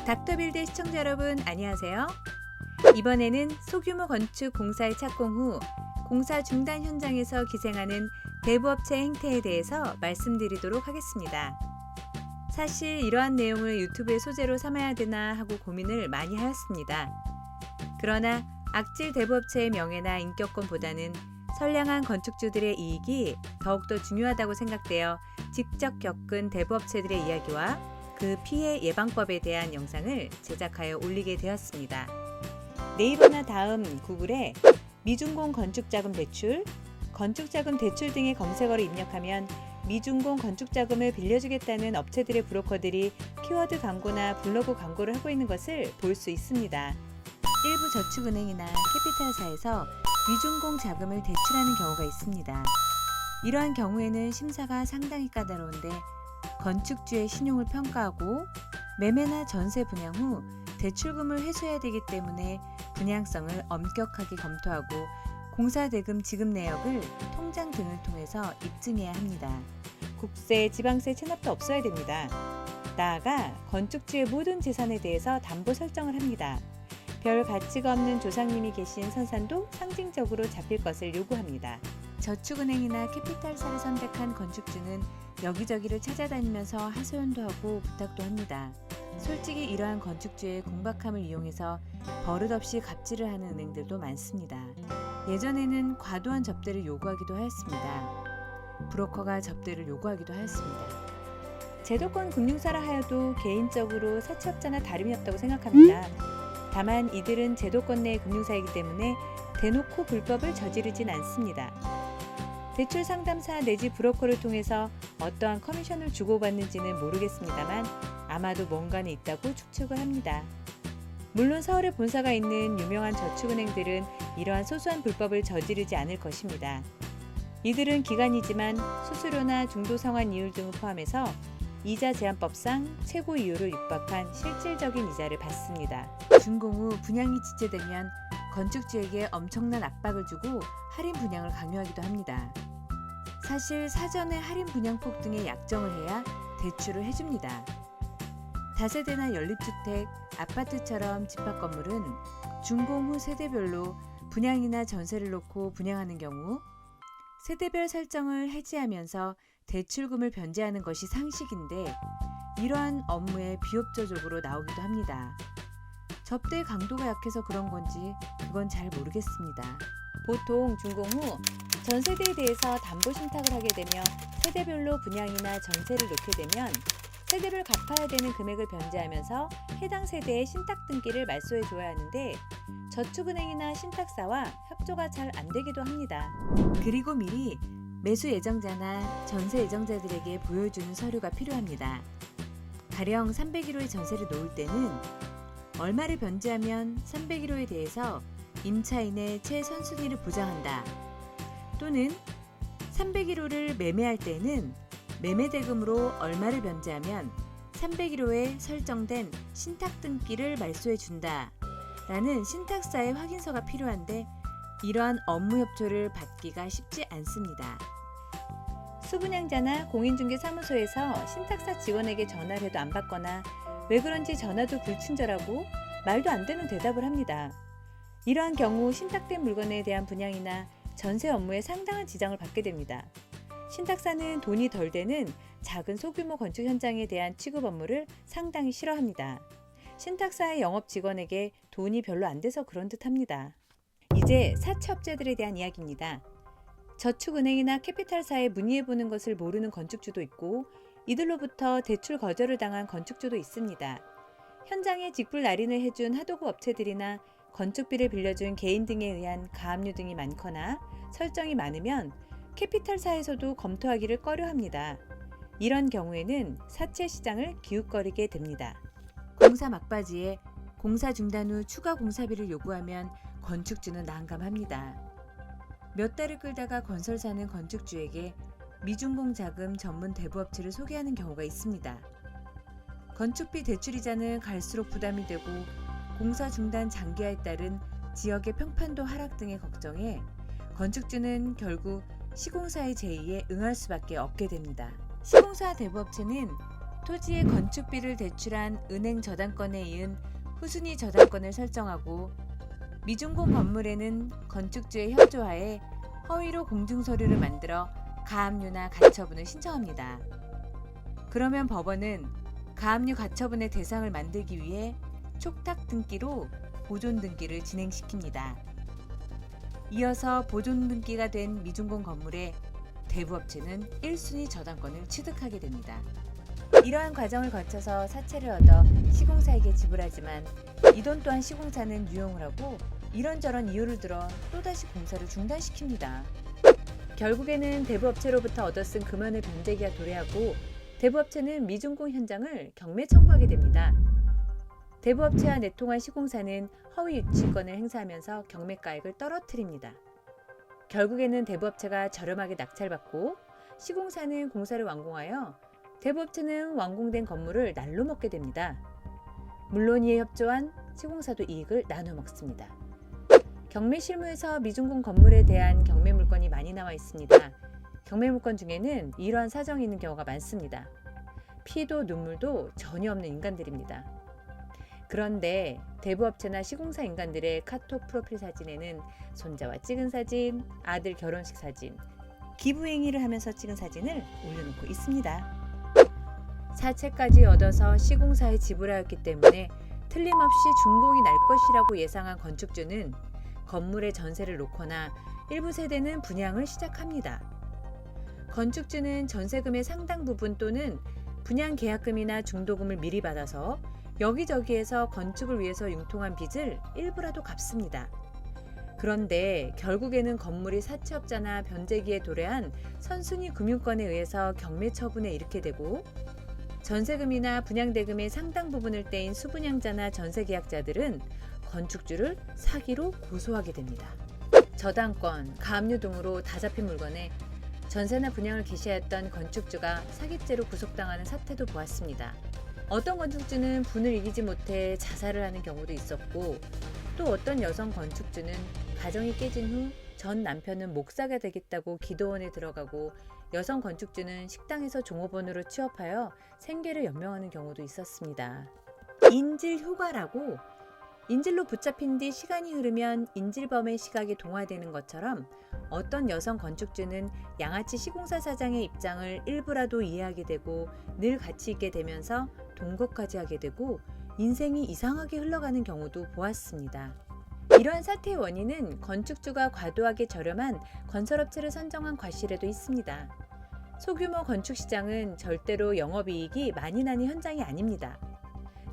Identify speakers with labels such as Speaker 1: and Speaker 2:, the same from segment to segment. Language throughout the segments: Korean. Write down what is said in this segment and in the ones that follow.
Speaker 1: 닥터빌드 시청자 여러분 안녕하세요. 이번에는 소규모 건축 공사의 착공 후 공사 중단 현장에서 기생하는 대부업체 행태에 대해서 말씀드리도록 하겠습니다. 사실 이러한 내용을 유튜브의 소재로 삼아야 되나 하고 고민을 많이 하였습니다. 그러나 악질 대부업체의 명예나 인격권보다는 선량한 건축주들의 이익이 더욱더 중요하다고 생각되어 직접 겪은 대부업체들의 이야기와 그 피해 예방법에 대한 영상을 제작하여 올리게 되었습니다. 네이버나 다음, 구글에 미준공 건축자금 대출, 건축자금 대출 등의 검색어를 입력하면 미준공 건축자금을 빌려주겠다는 업체들의 브로커들이 키워드 광고나 블로그 광고를 하고 있는 것을 볼 수 있습니다. 일부 저축은행이나 캐피탈사에서 미준공 자금을 대출하는 경우가 있습니다. 이러한 경우에는 심사가 상당히 까다로운데 건축주의 신용을 평가하고 매매나 전세 분양 후 대출금을 회수해야 되기 때문에 분양성을 엄격하게 검토하고 공사대금 지급 내역을 통장 등을 통해서 입증해야 합니다. 국세, 지방세 체납도 없어야 됩니다. 나아가 건축주의 모든 재산에 대해서 담보 설정을 합니다. 별 가치가 없는 조상님이 계신 선산도 상징적으로 잡힐 것을 요구합니다. 저축은행이나 캐피탈사를 선택한 건축주는 여기저기를 찾아다니면서 하소연도 하고 부탁도 합니다. 솔직히 이러한 건축주의 공박함을 이용해서 버릇없이 갑질을 하는 은행들도 많습니다. 예전에는 과도한 접대를 요구하기도 하였습니다. 브로커가 접대를 요구하기도 하였습니다. 제도권 금융사라 하여도 개인적으로 사채업자나 다름이 없다고 생각합니다. 다만 이들은 제도권 내 금융사이기 때문에 대놓고 불법을 저지르진 않습니다. 대출 상담사 내지 브로커를 통해서 어떠한 커미션을 주고받는지는 모르겠습니다만 아마도 뭔가는 있다고 추측을 합니다. 물론 서울에 본사가 있는 유명한 저축은행들은 이러한 소소한 불법을 저지르지 않을 것입니다. 이들은 기간이지만 수수료나 중도상환 이율 등을 포함해서 이자 제한법상 최고 이율을 육박한 실질적인 이자를 받습니다. 준공 후 분양이 지체되면 건축주에게 엄청난 압박을 주고 할인 분양을 강요하기도 합니다. 사실 사전에 할인 분양폭 등의 약정을 해야 대출을 해줍니다. 다세대나 연립주택, 아파트처럼 집합건물은 준공 후 세대별로 분양이나 전세를 놓고 분양하는 경우 세대별 설정을 해지하면서 대출금을 변제하는 것이 상식인데 이러한 업무에 비협조적으로 나오기도 합니다. 접대 강도가 약해서 그런 건지 그건 잘 모르겠습니다. 보통 준공 후 전세대에 대해서 담보 신탁을 하게 되며 세대별로 분양이나 전세를 놓게 되면 세대별 갚아야 되는 금액을 변제하면서 해당 세대의 신탁 등기를 말소해 줘야 하는데 저축은행이나 신탁사와 협조가 잘 안 되기도 합니다. 그리고 미리 매수 예정자나 전세 예정자들에게 보여주는 서류가 필요합니다. 가령 301호의 전세를 놓을 때는 얼마를 변제하면 301호에 대해서 임차인의 최선순위를 보장한다. 또는 301호를 매매할 때는 매매대금으로 얼마를 변제하면 301호에 설정된 신탁 등기를 말소해 준다. 라는 신탁사의 확인서가 필요한데 이러한 업무 협조를 받기가 쉽지 않습니다. 수분양자나 공인중개사무소에서 신탁사 직원에게 전화를 해도 안 받거나 왜 그런지 전화도 불친절하고 말도 안 되는 대답을 합니다. 이러한 경우 신탁된 물건에 대한 분양이나 전세 업무에 상당한 지장을 받게 됩니다. 신탁사는 돈이 덜 되는 작은 소규모 건축 현장에 대한 취급 업무를 상당히 싫어합니다. 신탁사의 영업 직원에게 돈이 별로 안 돼서 그런 듯 합니다. 이제 사채업체들에 대한 이야기입니다. 저축은행이나 캐피탈사에 문의해보는 것을 모르는 건축주도 있고 이들로부터 대출 거절을 당한 건축주도 있습니다. 현장에 직불 날인을 해준 하도급 업체들이나 건축비를 빌려준 개인 등에 의한 가압류 등이 많거나 설정이 많으면 캐피탈사에서도 검토하기를 꺼려합니다. 이런 경우에는 사채 시장을 기웃거리게 됩니다. 공사 막바지에 공사 중단 후 추가 공사비를 요구하면 건축주는 난감합니다. 몇 달을 끌다가 건설사는 건축주에게 미준공 자금 전문 대부업체를 소개하는 경우가 있습니다. 건축비 대출이자는 갈수록 부담이 되고 공사 중단 장기화에 따른 지역의 평판도 하락 등의 걱정에 건축주는 결국 시공사의 제의에 응할 수밖에 없게 됩니다. 시공사 대부업체는 토지의 건축비를 대출한 은행 저당권에 이은 후순위 저당권을 설정하고 미준공 건물에는 건축주의 협조하에 허위로 공증서류를 만들어 가압류나 가처분을 신청합니다. 그러면 법원은 가압류 가처분의 대상을 만들기 위해 촉탁 등기로 보존 등기를 진행시킵니다. 이어서 보존 등기가 된 미준공 건물에 대부업체는 1순위 저당권을 취득하게 됩니다. 이러한 과정을 거쳐서 사채를 얻어 시공사에게 지불하지만 이 돈 또한 시공사는 유용을 하고 이런저런 이유를 들어 또다시 공사를 중단시킵니다. 결국에는 대부업체로부터 얻어쓴 금원을 변제기가 도래하고 대부업체는 미준공 현장을 경매 청구하게 됩니다. 대부업체와 내통한 시공사는 허위 유치권을 행사하면서 경매가액을 떨어뜨립니다. 결국에는 대부업체가 저렴하게 낙찰받고 시공사는 공사를 완공하여 대부업체는 완공된 건물을 날로 먹게 됩니다. 물론 이에 협조한 시공사도 이익을 나눠 먹습니다. 경매 실무에서 미준공 건물에 대한 경매 물건이 많이 나와 있습니다. 경매 물건 중에는 이러한 사정이 있는 경우가 많습니다. 피도 눈물도 전혀 없는 인간들입니다. 그런데 대부업체나 시공사 인간들의 카톡 프로필 사진에는 손자와 찍은 사진, 아들 결혼식 사진, 기부행위를 하면서 찍은 사진을 올려놓고 있습니다. 사채까지 얻어서 시공사에 지불하였기 때문에 틀림없이 준공이 날 것이라고 예상한 건축주는 건물의 전세를 놓거나 일부 세대는 분양을 시작합니다. 건축주는 전세금의 상당 부분 또는 분양 계약금이나 중도금을 미리 받아서 여기저기에서 건축을 위해서 융통한 빚을 일부라도 갚습니다. 그런데 결국에는 건물이 사채업자나 변제기에 도래한 선순위 금융권에 의해서 경매 처분에 이르게 되고 전세금이나 분양대금의 상당 부분을 떼인 수분양자나 전세계약자들은 건축주를 사기로 고소하게 됩니다. 저당권, 가압류 등으로 다 잡힌 물건에 전세나 분양을 개시하였던 건축주가 사기죄로 구속당하는 사태도 보았습니다. 어떤 건축주는 분을 이기지 못해 자살을 하는 경우도 있었고 또 어떤 여성 건축주는 가정이 깨진 후 전 남편은 목사가 되겠다고 기도원에 들어가고 여성 건축주는 식당에서 종업원으로 취업하여 생계를 연명하는 경우도 있었습니다. 인질 효과라고 인질로 붙잡힌 뒤 시간이 흐르면 인질범의 시각이 동화되는 것처럼 어떤 여성 건축주는 양아치 시공사 사장의 입장을 일부라도 이해하게 되고 늘 같이 있게 되면서 동거까지 하게 되고 인생이 이상하게 흘러가는 경우도 보았습니다. 이러한 사태의 원인은 건축주가 과도하게 저렴한 건설업체를 선정한 과실에도 있습니다. 소규모 건축시장은 절대로 영업이익이 많이 나는 현장이 아닙니다.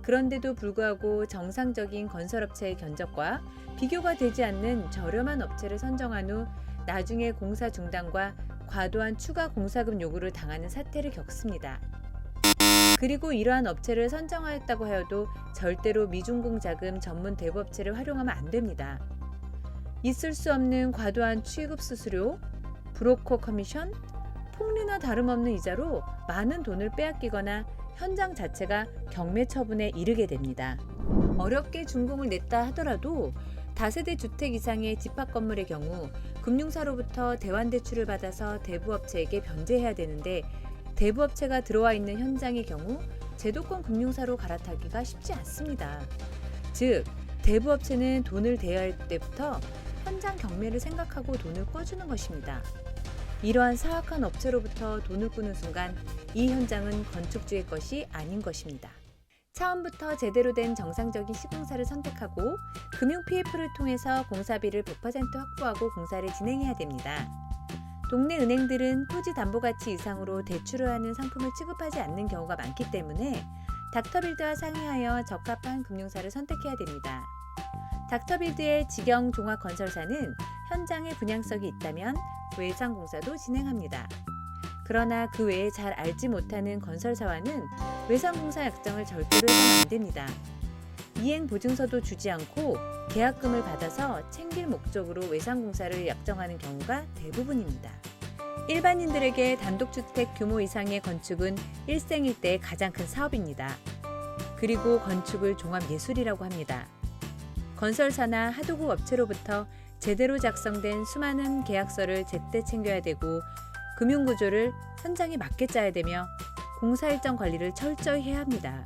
Speaker 1: 그런데도 불구하고 정상적인 건설업체의 견적과 비교가 되지 않는 저렴한 업체를 선정한 후 나중에 공사 중단과 과도한 추가 공사금 요구를 당하는 사태를 겪습니다. 그리고 이러한 업체를 선정하였다고 하여도 절대로 미준공 자금 전문 대부업체를 활용하면 안 됩니다. 있을 수 없는 과도한 취급 수수료, 브로커 커미션, 폭리나 다름없는 이자로 많은 돈을 빼앗기거나 현장 자체가 경매 처분에 이르게 됩니다. 어렵게 준공을 냈다 하더라도 다세대 주택 이상의 집합 건물의 경우 금융사로부터 대환대출을 받아서 대부업체에게 변제해야 되는데 대부업체가 들어와 있는 현장의 경우 제도권 금융사로 갈아타기가 쉽지 않습니다. 즉, 대부업체는 돈을 대여할 때부터 현장 경매를 생각하고 돈을 꿔주는 것입니다. 이러한 사악한 업체로부터 돈을 꾸는 순간 이 현장은 건축주의 것이 아닌 것입니다. 처음부터 제대로 된 정상적인 시공사를 선택하고 금융 PF를 통해서 공사비를 100% 확보하고 공사를 진행해야 됩니다. 동네 은행들은 토지 담보가치 이상으로 대출을 하는 상품을 취급하지 않는 경우가 많기 때문에 닥터빌드와 상의하여 적합한 금융사를 선택해야 됩니다. 닥터빌드의 직영 종합건설사는 현장에 분양성이 있다면 외상공사도 진행합니다. 그러나 그 외에 잘 알지 못하는 건설사와는 외상공사 약정을 절대로 해서는 안 됩니다. 이행보증서도 주지 않고 계약금을 받아서 챙길 목적으로 외상공사를 약정하는 경우가 대부분입니다. 일반인들에게 단독주택 규모 이상의 건축은 일생일대의 가장 큰 사업입니다. 그리고 건축을 종합예술이라고 합니다. 건설사나 하도급 업체로부터 제대로 작성된 수많은 계약서를 제때 챙겨야 되고 금융구조를 현장에 맞게 짜야 되며 공사 일정 관리를 철저히 해야 합니다.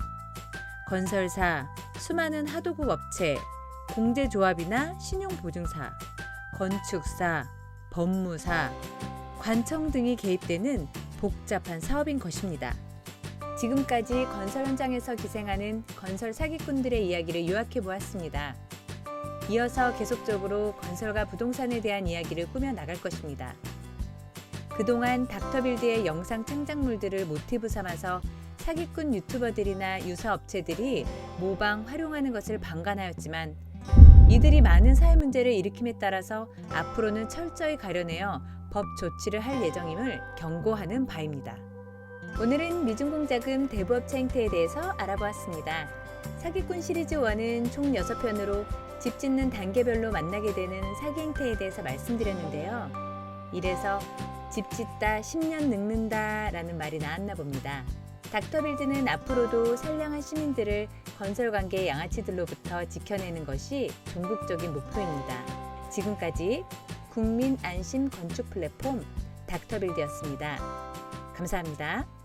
Speaker 1: 건설사, 수많은 하도급 업체, 공제조합이나 신용보증사, 건축사, 법무사, 관청 등이 개입되는 복잡한 사업인 것입니다. 지금까지 건설 현장에서 기생하는 건설 사기꾼들의 이야기를 요약해 보았습니다. 이어서 계속적으로 건설과 부동산에 대한 이야기를 꾸며 나갈 것입니다. 그동안 닥터빌드의 영상 창작물들을 모티브 삼아서 사기꾼 유튜버들이나 유사업체들이 모방, 활용하는 것을 방관하였지만 이들이 많은 사회 문제를 일으킴에 따라서 앞으로는 철저히 가려내어 법 조치를 할 예정임을 경고하는 바입니다. 오늘은 미중공자금 대부업체 행태에 대해서 알아보았습니다. 사기꾼 시리즈 1은 총 6편으로 집 짓는 단계별로 만나게 되는 사기 행태에 대해서 말씀드렸는데요. 이래서 집 짓다 10년 늙는다 라는 말이 나왔나 봅니다. 닥터빌드는 앞으로도 선량한 시민들을 건설관계 양아치들로부터 지켜내는 것이 종국적인 목표입니다. 지금까지 국민 안심 건축 플랫폼 닥터빌드였습니다. 감사합니다.